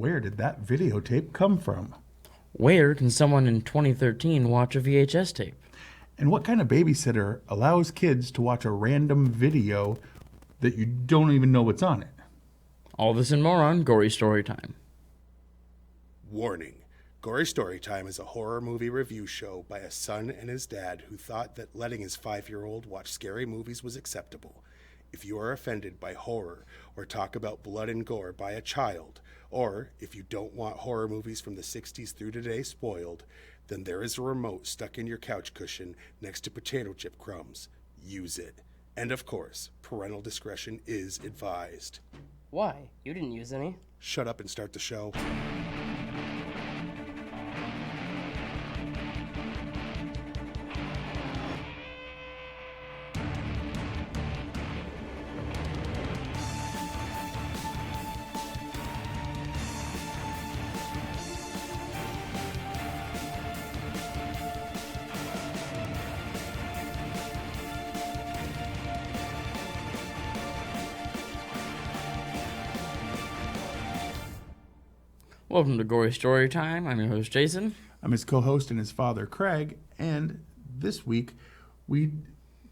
Where did that videotape come from? Where can someone in 2013 watch a VHS tape? And what kind of babysitter allows kids to watch a random video that you don't even know what's on it? All this and more on Gory Storytime. Warning. Gory Storytime is a horror movie review show by a son and his dad who thought that letting his 5-year-old watch scary movies was acceptable. If you are offended by horror or talk about blood and gore by a child, or if you don't want horror movies from the 60s through today spoiled, then there is a remote stuck in your couch cushion next to potato chip crumbs. Use it. And of course, parental discretion is advised. Why? You didn't use any. Shut up and start the show. Welcome to Gory Storytime. I'm your host, Jason. I'm his co-host and his father, Craig, and this week we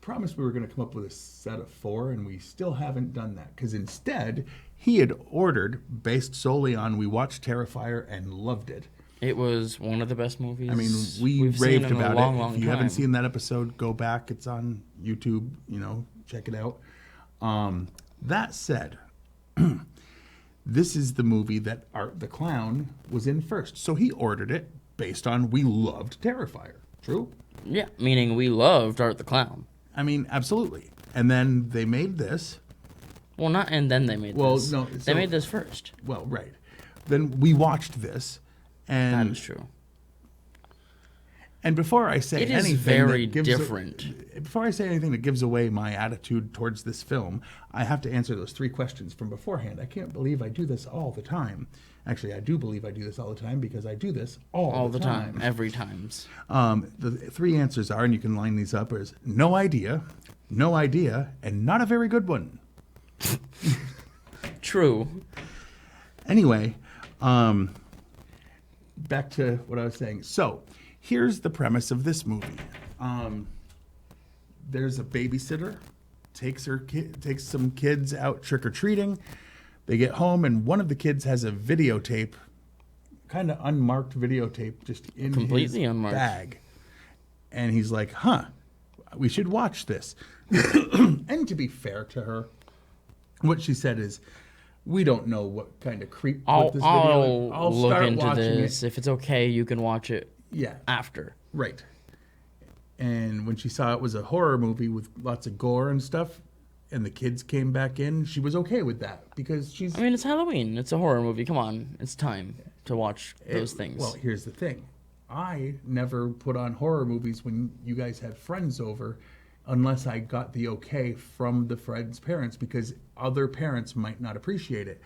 promised we were going to come up with a set of 4, and we still haven't done that, because instead he had ordered, based solely on we watched Terrifier and loved it. It was one of the best movies. I mean, we've raved seen in about a long, it. long If you time. haven't seen that episode, go back. It's on YouTube. Check it out. That said, this is the movie that Art the Clown was in first. So he ordered it based on we loved Terrifier. True? Yeah, meaning we loved Art the Clown. I mean, absolutely. And then they made this. Well, not and then they made this. No, they made this first. Well, right. Then we watched this. And That is true. And before I say It is anything very that gives different. Before I say anything that gives away my attitude towards this film, I have to answer those 3 questions from beforehand. I can't believe I do this all the time. Actually, I do believe I do this all the time because I do this all the time. Every times. The 3 answers are, and you can line these up, is no idea, and not a very good one. True. Anyway, back to what I was saying. So, here's the premise of this movie. There's a babysitter, takes some kids out trick-or-treating. They get home, and one of the kids has a videotape, kind of unmarked videotape, just in Completely his unmarked bag. And he's like, we should watch this. And to be fair to her, what she said is, we don't know what kind of creep put this video in. I'll look start into watching this. If it's okay, you can watch it after. Right. And when she saw it was a horror movie with lots of gore and stuff, and the kids came back in, she was okay with that because she's... I mean, it's Halloween. It's a horror movie. Come on. It's time to watch those things. Well, here's the thing. I never put on horror movies when you guys had friends over unless I got the okay from the friend's parents because other parents might not appreciate it.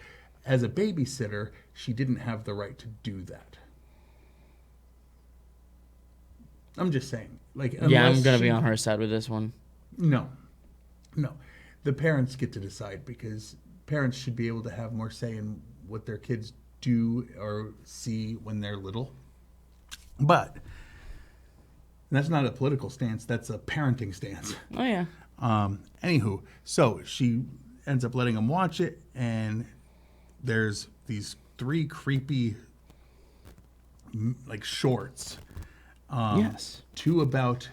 As a babysitter, she didn't have the right to do that. I'm just saying. Yeah, I'm going to be on her side with this one. No. The parents get to decide because parents should be able to have more say in what their kids do or see when they're little. But that's not a political stance. That's a parenting stance. Oh, yeah. Anywho, so she ends up letting them watch it, and there's these 3 creepy, shorts. Yes. 2 about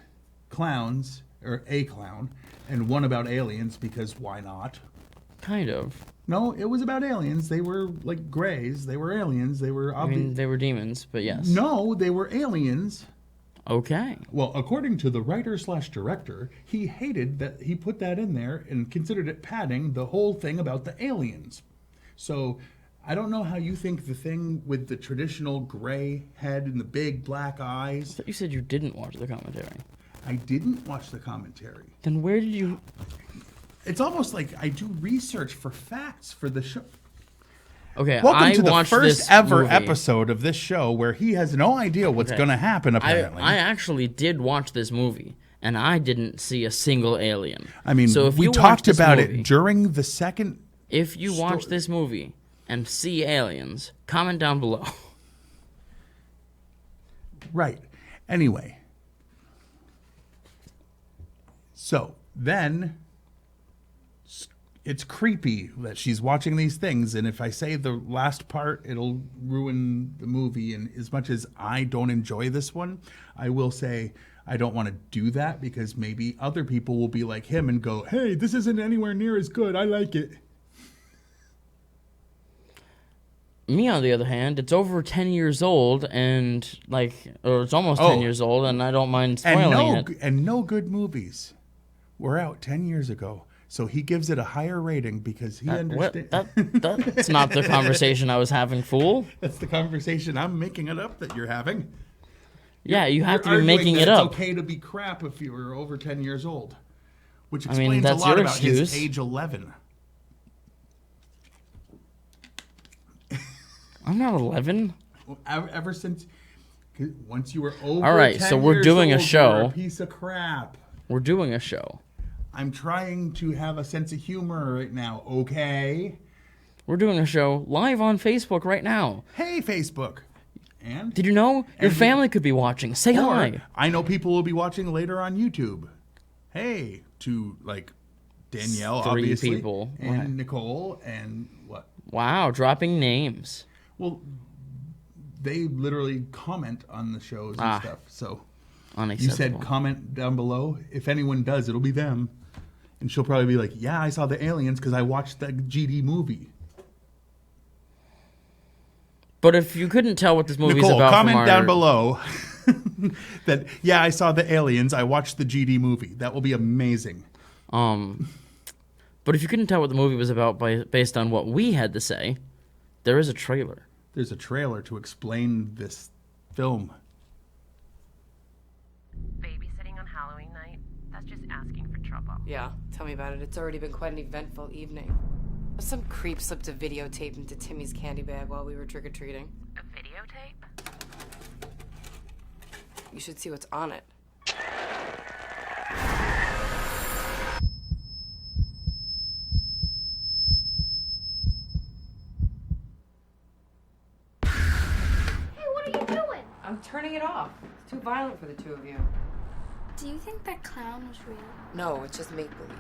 clowns, or a clown, and 1 about aliens, because why not? Kind of. No, it was about aliens. They were grays. They were aliens. They were they were demons, but yes. No, they were aliens. Okay. Well, according to the writer/director, he hated that he put that in there and considered it padding the whole thing about the aliens. So I don't know how you think the thing with the traditional gray head and the big black eyes. I thought you said you didn't watch the commentary. I didn't watch the commentary. Then where did you... It's almost like I do research for facts for the show. Okay, Welcome to the watched first this ever movie. episode of this show where he has no idea what's going to happen, apparently. I actually did watch this movie, and I didn't see a single alien. I mean, so if we you talked watch this about movie, it during the second... If you watch this movie, and see aliens, comment down below. Right. Anyway. So then it's creepy that she's watching these things. And if I say the last part, it'll ruin the movie. And as much as I don't enjoy this one, I will say I don't want to do that because maybe other people will be like him and go, hey, this isn't anywhere near as good. I like it. Me, on the other hand, it's over 10 years old, and or it's almost 10 years old, and I don't mind spoiling it. And no good movies were out 10 years ago. So he gives it a higher rating because he understands. That's not the conversation I was having, fool. That's the conversation. I'm making it up that you're having. Yeah, you have to be Arguing making that it up. It's okay to be crap if you were over 10 years old, which explains that's a lot your about his excuse. age 11. I'm not 11. Ever since, once you were over. All right, 10 so we're years doing a old, show. you're a piece of crap. We're doing a show. I'm trying to have a sense of humor right now. Okay. We're doing a show live on Facebook right now. Hey, Facebook. And Did you know your family could be watching? Say or hi. I know people will be watching later on YouTube. Hey, to Danielle, 3 obviously, people. and Right. Nicole, and what? Wow, dropping names. Well, they literally comment on the shows and stuff. So you Unacceptable. said comment down below. If anyone does, it'll be them. And she'll probably be like, yeah, I saw the aliens because I watched that GD movie. But if you couldn't tell what this movie's Nicole, about, comment down below that, yeah, I saw the aliens. I watched the GD movie. That will be amazing. But if you couldn't tell what the movie was about based on what we had to say, there is a trailer. There's a trailer to explain this film. Babysitting on Halloween night? That's just asking for trouble. Yeah, tell me about it. It's already been quite an eventful evening. Some creep slipped a videotape into Timmy's candy bag while we were trick-or-treating. A videotape? You should see what's on it. Hey, what are you doing? I'm turning it off. It's too violent for the two of you. Do you think that clown was real? No, it's just make-believe.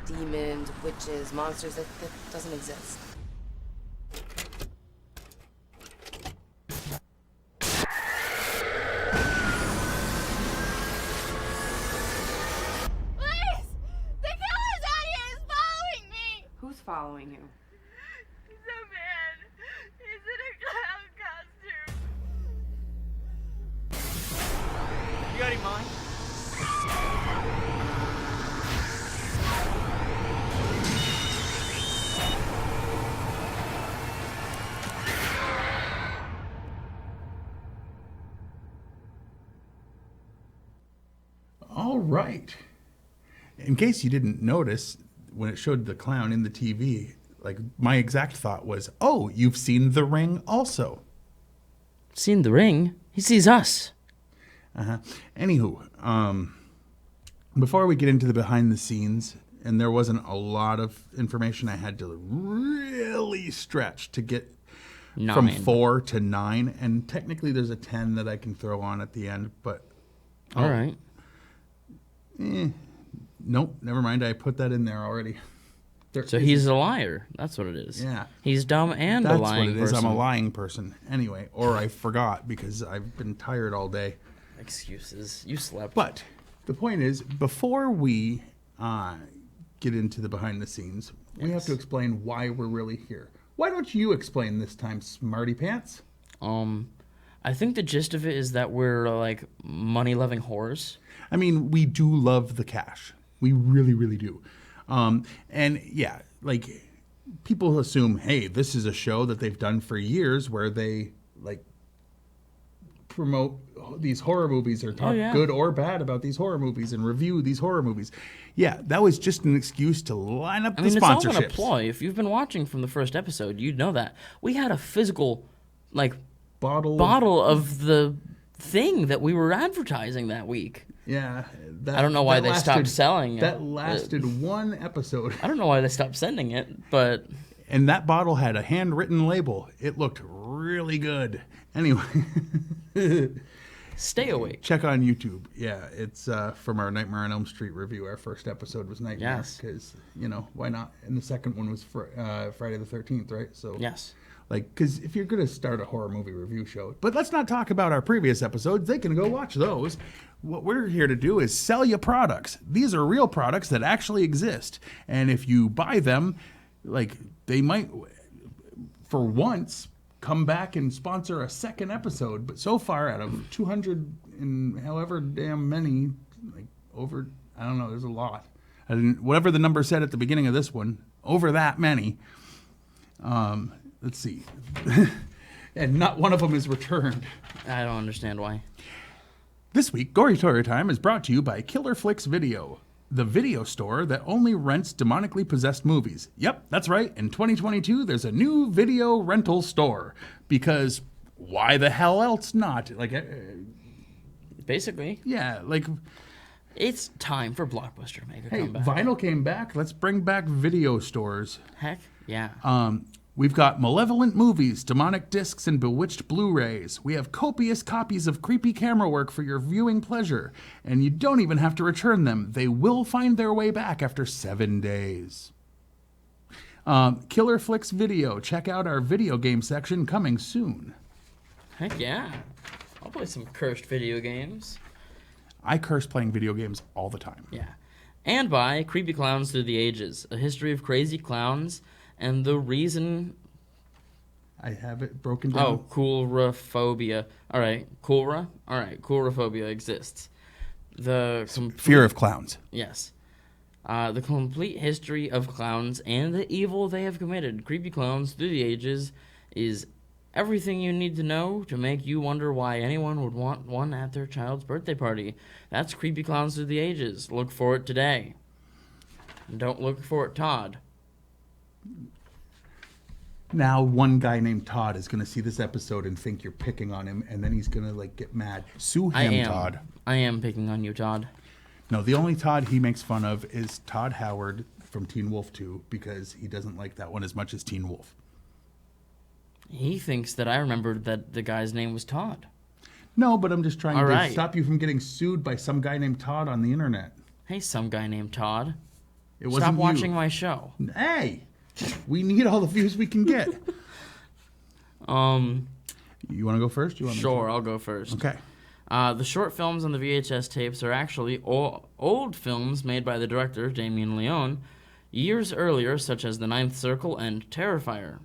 Demons, witches, monsters, that doesn't exist. Please! The killer's out here! He's following me! Who's following you? He's a man. He's in a clown costume. You got any mind? All right. In case you didn't notice, when it showed the clown in the TV, my exact thought was, oh, you've seen The Ring also. Seen The Ring? He sees us. Anywho, before we get into the behind the scenes, and there wasn't a lot of information I had to really stretch to get from 9. 4 to 9, and technically there's a 10 that I can throw on at the end, but All right. nope, never mind. I put that in there already. So he's a liar. That's what it is. Yeah. He's dumb and That's a lying what it is. person. I'm a lying person. Anyway, or I forgot because I've been tired all day. Excuses. You slept. But the point is, before we get into the behind the scenes, we have to explain why we're really here. Why don't you explain this time, Smarty Pants? I think the gist of it is that we're money-loving whores. I mean, we do love the cash. We really, really do. And yeah, people assume, hey, this is a show that they've done for years where they promote these horror movies or talk good or bad about these horror movies and review these horror movies. Yeah, that was just an excuse to line up the It's all sponsorships. an ploy. If you've been watching from the first episode, you'd know that. We had a physical, bottle of the thing that we were advertising that week. Yeah. I don't know why they stopped selling it. That lasted one episode. I don't know why they stopped sending it, but And that bottle had a handwritten label. It looked really good. Anyway, Stay awake. check on YouTube. Yeah, it's from our Nightmare on Elm Street review. Our first episode was Nightmare. Yes. Because, why not? And the second one was Friday the 13th, right? So Yes. because if you're going to start a horror movie review show, but let's not talk about our previous episodes. They can go watch those. What we're here to do is sell you products. These are real products that actually exist. And if you buy them, they might, for once, come back and sponsor a second episode. But so far, out of 200 and however damn many, I don't know, there's a lot. Whatever the number said at the beginning of this one, over that many. Let's see. And not one of them is returned. I don't understand why. This week, Gory Story Time is brought to you by Killer Flicks Video, the video store that only rents demonically possessed movies. Yep, that's right. In 2022, there's a new video rental store. Because why the hell else not? Basically, Yeah, it's time for Blockbuster to make a hey, comeback. vinyl came back. Let's bring back video stores. Heck, yeah. We've got malevolent movies, demonic discs, and bewitched Blu-rays. We have copious copies of creepy camera work for your viewing pleasure, and you don't even have to return them. They will find their way back after 7 days. Killer Flicks Video. Check out our video game section coming soon. Heck yeah. I'll play some cursed video games. I curse playing video games all the time. Yeah. And by Creepy Clowns Through the Ages, a history of crazy clowns and the reason... I have it broken down. Oh, coulrophobia. All right, coulrophobia exists. Fear of clowns. Yes. The complete history of clowns and the evil they have committed. Creepy Clowns Through the Ages is everything you need to know to make you wonder why anyone would want one at their child's birthday party. That's Creepy Clowns Through the Ages. Look for it today. And don't look for it, Todd. Now, one guy named Todd is going to see this episode and think you're picking on him, and then he's going to get mad. Sue him, Todd. I am picking on you, Todd. No, the only Todd he makes fun of is Todd Howard from Teen Wolf 2 because he doesn't like that one as much as Teen Wolf. He thinks that I remembered that the guy's name was Todd. No, but I'm just trying All to right. stop you from getting sued by some guy named Todd on the internet. Hey, some guy named Todd. It wasn't Stop you. watching my show. Hey, we need all the views we can get. You want to go first? Sure, I'll go first. Okay. The short films on the VHS tapes are actually old films made by the director, Damien Leone, years earlier, such as The Ninth Circle and Terrifier.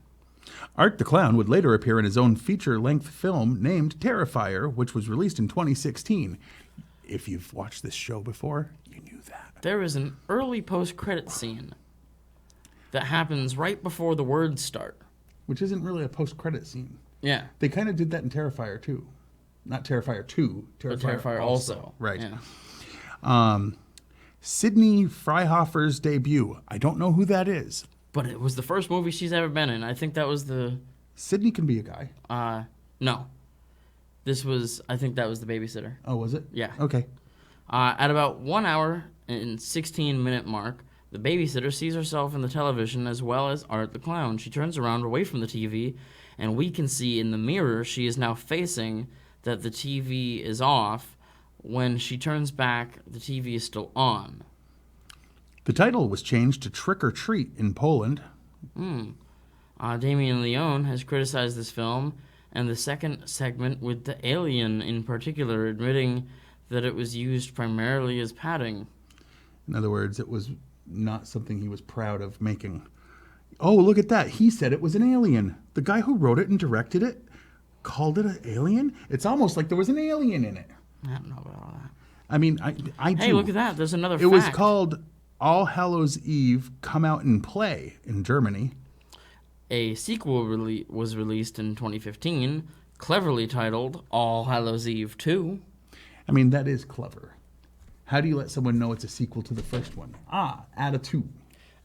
Art the Clown would later appear in his own feature-length film named Terrifier, which was released in 2016. If you've watched this show before, you knew that. There is an early post-credit scene that happens right before the words start. Which isn't really a post-credit scene. Yeah. They kind of did that in Terrifier 2. Not Terrifier 2, But Terrifier also. Right. Yeah. Sydney Freihofer's debut. I don't know who that is. But it was the first movie she's ever been in. I think that was the... Sydney can be a guy. No. I think that was The Babysitter. Oh, was it? Yeah. Okay. At about 1 hour and 16-minute mark, the babysitter sees herself in the television as well as Art the Clown. She turns around away from the TV, and we can see in the mirror she is now facing that the TV is off. When she turns back, the TV is still on. The title was changed to Trick or Treat in Poland. Damien Leone has criticized this film and the second segment with the alien in particular, admitting that it was used primarily as padding. In other words, it was not something he was proud of making. Oh, look at that. He said it was an alien. The guy who wrote it and directed it called it an alien? It's almost like there was an alien in it. I don't know about all that. I mean, I do. Hey, look at that. There's another fact. It was called All Hallows Eve Come Out and Play in Germany. A sequel was released in 2015, cleverly titled All Hallows Eve 2. I mean, that is clever. How do you let someone know it's a sequel to the first one? Add a 2.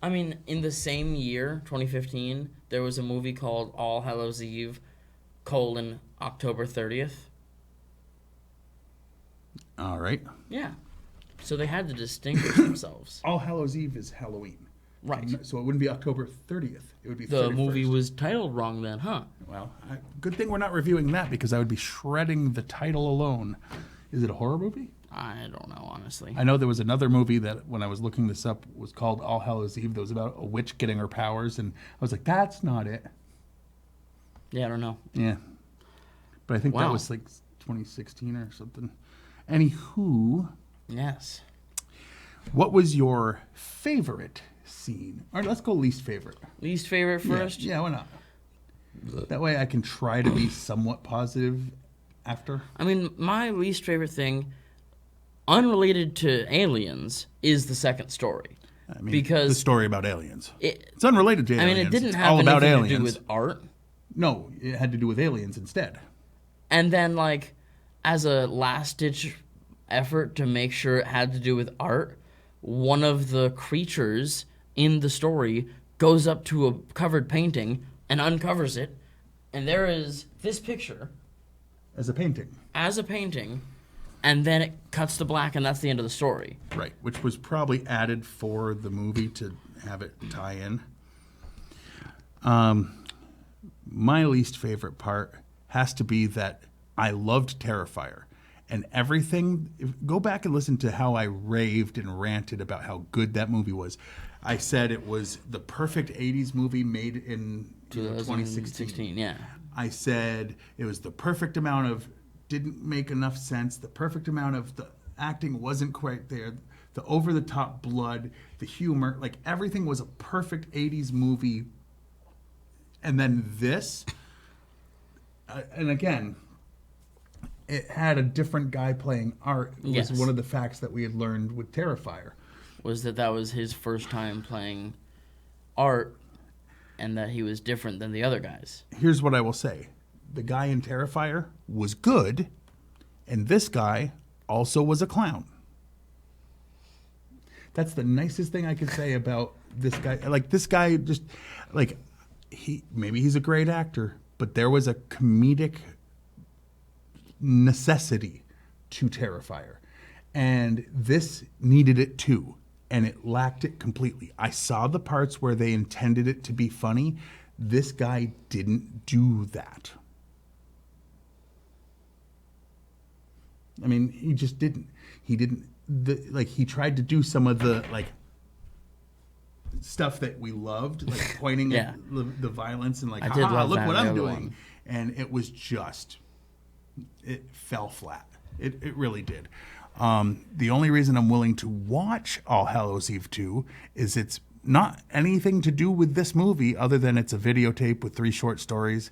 I mean, in the same year, 2015, there was a movie called All Hallows Eve, October 30th. All right. Yeah. So they had to distinguish themselves. All Hallows Eve is Halloween. Right. So it wouldn't be October 30th. It would be The 31st. movie was titled wrong then, huh? Well, good thing we're not reviewing that because I would be shredding the title alone. Is it a horror movie? I don't know, honestly. I know there was another movie that, when I was looking this up, was called All Hallows Eve. That was about a witch getting her powers, and I was like, that's not it. Yeah, I don't know. Yeah. But I think that Wow. was like 2016 or something. Anywho, Yes. what was your favorite scene? All right, let's go least favorite. Least favorite first? Yeah, why not? That way I can try to be somewhat positive after. I mean, my least favorite thing, unrelated to aliens, is the second story. I mean, Because the story about aliens. It, It's unrelated to I aliens. mean, it didn't It's have all about anything aliens. to do with art. No, it had to do with aliens instead. And then, like, as a last-ditch effort to make sure it had to do with art, one of the creatures in the story goes up to a covered painting and uncovers it, and there is this picture As a painting. as a painting, and then it cuts to black, and that's the end of the story. Right, which was probably added for the movie to have it tie in. My least favorite part has to be that I loved Terrifier. And everything, go back and listen to how I raved and ranted about how good that movie was. I said it was the perfect 80s movie made in 2016. Yeah. I said it was the perfect amount of, didn't make enough sense, the perfect amount of, the acting wasn't quite there, the over-the-top blood, the humor, like everything was a perfect 80s movie. And then this, and again, it had a different guy playing art. It Yes. was one of the facts that we had learned with Terrifier. Was that was his first time playing art, and that he was different than the other guys. Here's what I will say. The guy in Terrifier was good, and this guy also was a clown. That's the nicest thing I could say about this guy. Like, this guy just, like, maybe he's a great actor, but there was a comedic necessity to Terrifier. And this needed it too, and it lacked it completely. I saw the parts where they intended it to be funny. This guy didn't do that. I mean, he just didn't. He didn't, he tried to do some of the, like, stuff that we loved, like pointing Yeah. at the violence and like, I did love look that what in the I'm other doing. one. And it was just, it fell flat. It really did. The only reason I'm willing to watch All Hallows Eve 2 is it's not anything to do with this movie other than it's a videotape with 3 short stories.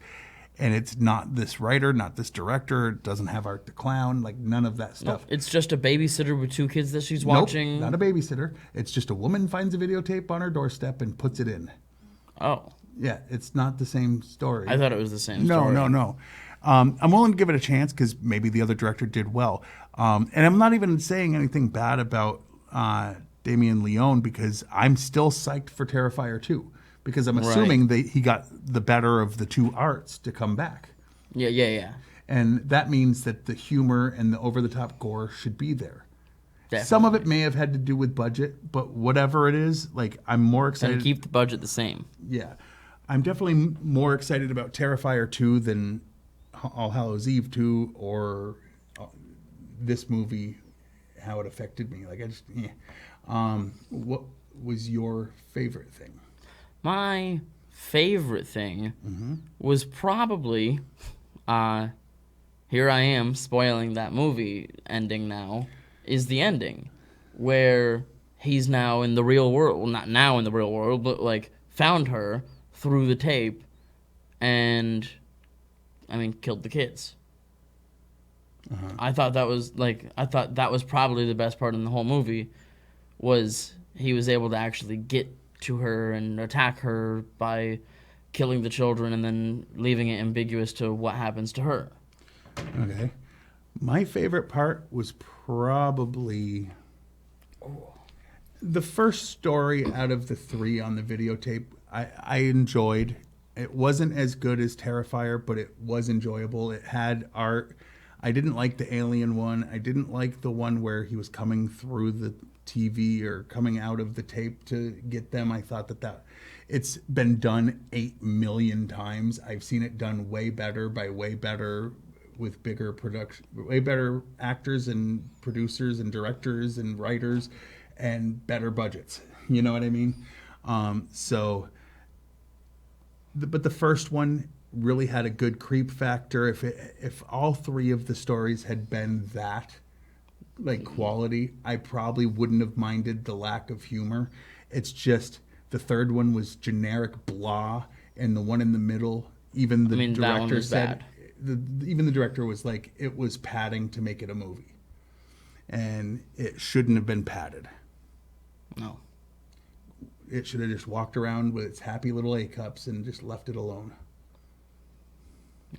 And it's not this writer, not this director. It doesn't have Art the Clown, like none of that stuff. It's just a babysitter with 2 kids that she's Nope, watching. not a babysitter. It's just a woman finds a videotape on her doorstep and puts it in. Oh, Yeah, it's not the same story. I thought it was the same No, story. no. I'm willing to give it a chance because maybe the other director did well. And I'm not even saying anything bad about Damien Leone because I'm still psyched for Terrifier 2 because I'm assuming that he got the better of the 2 arts to come back. Yeah. And that means that the humor and the over-the-top gore should be there. Definitely. Some of it may have had to do with budget, but whatever it is, like, I'm more excited. And keep the budget the same. Yeah. I'm definitely more excited about Terrifier 2 than All Hallows Eve 2 or this movie, how it affected me. Like, I just, what was your favorite thing? My favorite thing was probably, here I am spoiling that movie ending now, is the ending where he's now in the real world. Well, not now in the real world, but like found her through the tape and, killed the kids. I thought that was probably the best part in the whole movie was he was able to actually get to her and attack her by killing the children and then leaving it ambiguous to what happens to her. Okay. My favorite part was probably the first story out of the 3 on the videotape. I enjoyed. It wasn't as good as Terrifier, but it was enjoyable. It had art. I didn't like the alien one. I didn't like the one where he was coming through the TV or coming out of the tape to get them. I thought that it's been done 8 million times. I've seen it done way better by way better with bigger production, way better actors and producers and directors and writers and better budgets. You know what I mean? But the first one really had a good creep factor. If all three of the stories had been that like quality, I probably wouldn't have minded the lack of humor. It's just the third one was generic blah, and the one in the middle, even the that one director was said, bad. even the director was like, it was padding to make it a movie, and it shouldn't have been padded. No. It should have just walked around with its happy little A cups and just left it alone.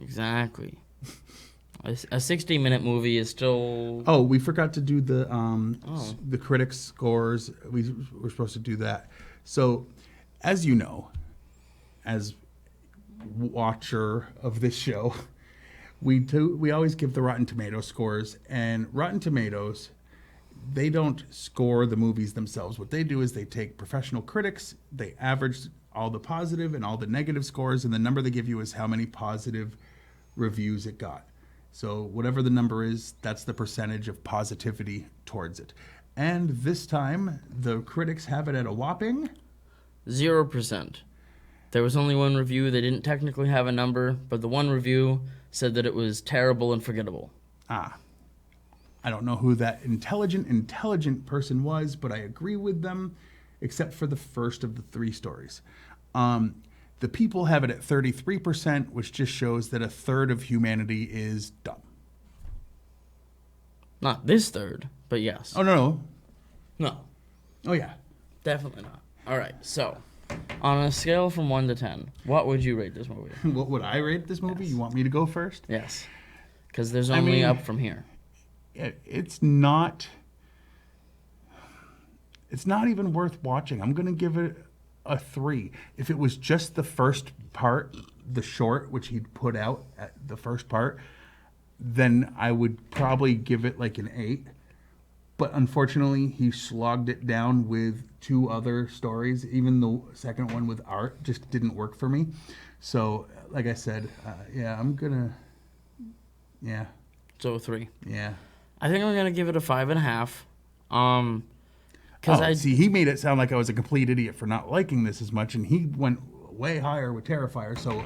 Exactly. A 60-minute movie is still... Oh, we forgot to do the critics' scores. We were supposed to do that. So, as you know, as watcher of this show, we always give the Rotten Tomatoes scores, and Rotten Tomatoes, they don't score the movies themselves. What they do is they take professional critics, they average all the positive and all the negative scores, and the number they give you is how many positive reviews it got. So whatever the number is, that's the percentage of positivity towards it. And this time, the critics have it at a whopping 0%. There was only one review. They didn't technically have a number, but the one review said that it was terrible and forgettable. I don't know who that intelligent person was, but I agree with them, except for the first of the three stories. The people have it at 33%, which just shows that a third of humanity is dumb. Not this third, but yes. Oh, no. No, Oh, yeah. definitely not. All right, so on a scale from 1 to 10, what would you rate this movie? What would I rate this movie? Yes. You want me to go first? Yes, because there's only up from here. It's not even worth watching. I'm going to give it a 3. If it was just the first part, the short, which he'd put out at the first part, then I would probably give it like an 8. But unfortunately, he slogged it down with 2 other stories. Even the second one with art just didn't work for me. So, like I said, I'm going to, So 3. yeah. I think I'm gonna give it a 5.5. Because See, he made it sound like I was a complete idiot for not liking this as much, and he went way higher with Terrifier. So,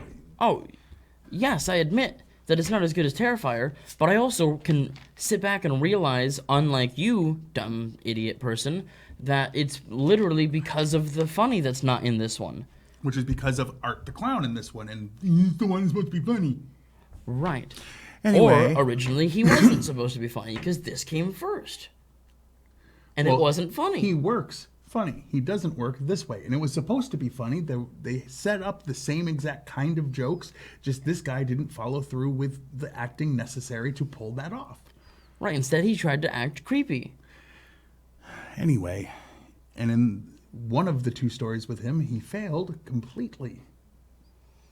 yes, I admit that it's not as good as Terrifier, but I also can sit back and realize, unlike you, dumb idiot person, that it's literally because of the funny that's not in this one. which is because of Art the Clown in this one, and he's the one who's supposed to be funny. Right. Anyway. Or originally he wasn't supposed to be funny because this came first. And it wasn't funny. He works funny. He doesn't work this way. And it was supposed to be funny. They set up the same exact kind of jokes, just this guy didn't follow through with the acting necessary to pull that off. Right, instead he tried to act creepy. Anyway, and in one of the 2 stories with him, he failed completely.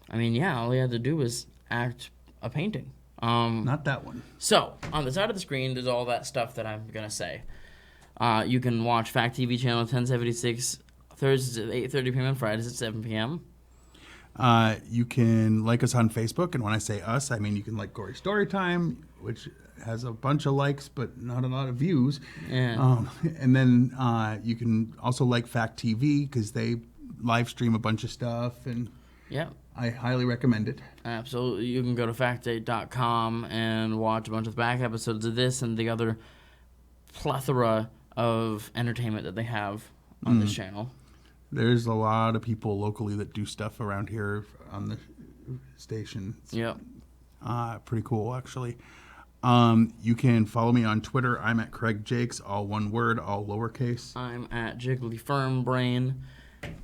I mean, yeah, all he had to do was act a painting. Not that one. So, on the side of the screen, there's all that stuff that I'm going to say. You can watch Fact TV channel 1076 Thursdays at 8:30 p.m. and Fridays at 7 p.m. You can like us on Facebook, and when I say us, I mean you can like Gory Storytime, which has a bunch of likes but not a lot of views. Yeah. And then you can also like Fact TV because they live stream a bunch of stuff, and Yeah. I highly recommend it. Absolutely. You can go to factdate.com and watch a bunch of back episodes of this and the other plethora of entertainment that they have on this channel. There's a lot of people locally that do stuff around here on the station. It's Yep. pretty cool, actually. You can follow me on Twitter. I'm at Craig Jakes, all one word, all lowercase. I'm at Jiggly Firm Brain.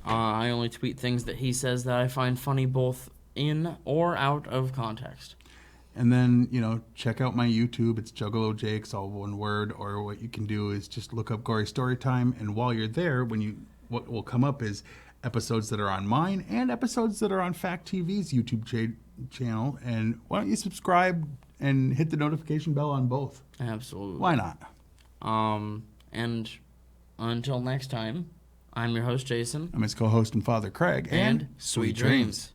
I only tweet things that he says that I find funny both in or out of context. And then, check out my YouTube. It's Juggalo Jakes, all one word. Or what you can do is just look up Gory Storytime. And while you're there, what will come up is episodes that are on mine and episodes that are on Fact TV's YouTube channel. And why don't you subscribe and hit the notification bell on both? Absolutely. Why not? And Until next time, I'm your host, Jason. I'm his co-host and father, Craig. And sweet dreams.